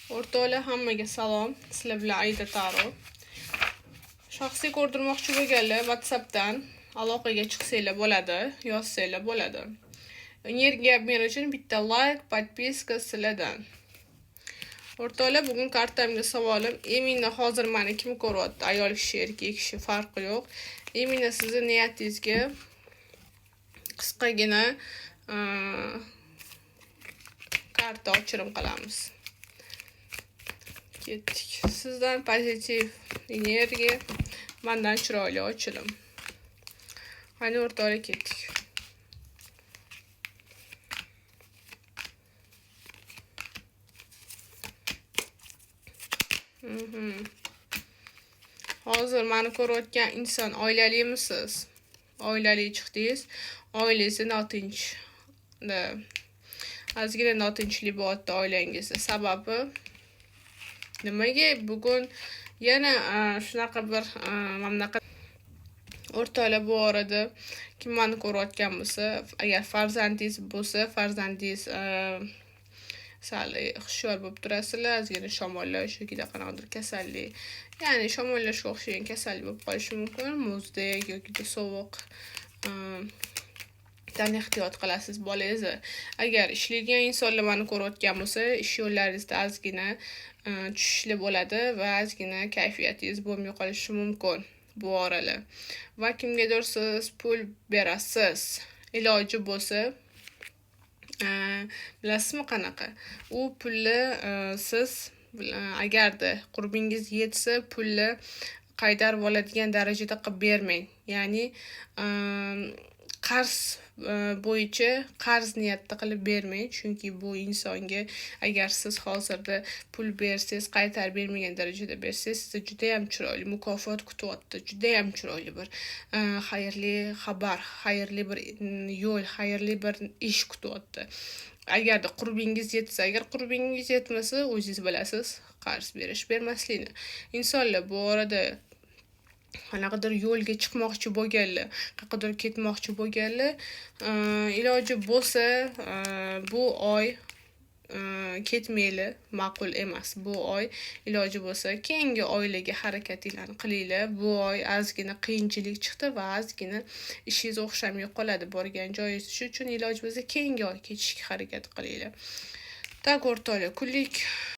O'rtoqlar, hammaga salom. Sizlar bilan Aida Taro. Shaxsiy ko'rdirmoqchi bo'lganlar WhatsAppdan aloqaga chiqsanglar bo'ladi, yozsanglar bo'ladi. Energiya berishing uchun bitta like, podpiska sizlardan. O'rtoqlar, bugun kartamga savolim, Emina hozir meni kim ko'ryapti? Ayol kishi, erkak kishi farqi yo'q. Emina sizni niyatingizga qisqagina karta ochirim qilamiz. Ketdik. Sizdan pozitiv energiya, mendan chiroyli ochilim. Qani o'rtoqlar, ketdik. Hozir meni ko'rayotgan inson oilalimisiz? Oilali chiqdingiz. Oilangiz notinch. Ozgina notinchlik bo'lyapti oilangizda. Sababi nimaga bugun yana shunaqa bir mamlakat o'rtoqlar, bu orada kim meni ko'rayotgan bo'lsa, agar farzandingiz bo'lsa, farzandingiz sal hushyor bo'lib turasizlar, ozgina shamollash yoki qanaqadir kasallik, ya'ni shamollashga o'xshagan kasallik bo'lib qolishi mumkin, muzdek yoki sovuq dan ehtiyot qilasiz bolangizni. Agar ishlaydigan insonlar meni ko'rayotgan bo'lsa, ish yo'llaringizda ozgina tushishli bo'ladi va ozgina kayfiyatingiz bo'lmay qolishi mumkin bu oralar. Va kimgadir siz pul berasiz, iloji bo'lsa, bilasizmi qanaqa? U pulni siz agarda qurbingiz yetsa, pulni qaytarib oladigan darajada qilib bermang. Ya'ni qarz bo'yicha qarz niyatda qilib bermang, chunki bu insonga agar siz hozirda pul bersangiz, qaytarib bermagan darajada bersangiz, sizni juda ham chiroyli mukofot kutyapti. Juda ham chiroyli bir xayrli xabar, xayrli bir yo'l, xayrli bir ish kutyapti. Agarda qurbingiz yetsa, agar qurbingiz yetmasa, o'zingiz bilasiz, qarz bermaslikni. Insonlar bu orada qanaqadir yo'lga chiqmoqchi bo'lganlar, qayergadir ketmoqchi bo'lganlar, iloji bo'lsa bu oy ketmanglar, ma'qul emas. Bu oy iloji bo'lsa keyingi oylarga harakatinglarni qilinglar. Bu oy ozgina qiyinchilik chiqdi va ozgina ishingiz o'xshamay qoladi borgan joyingiz. Shuning uchun iloji bo'lsa keyingi oy ketishga harakat qilinglar. Tak o'rtoqlar, kunlik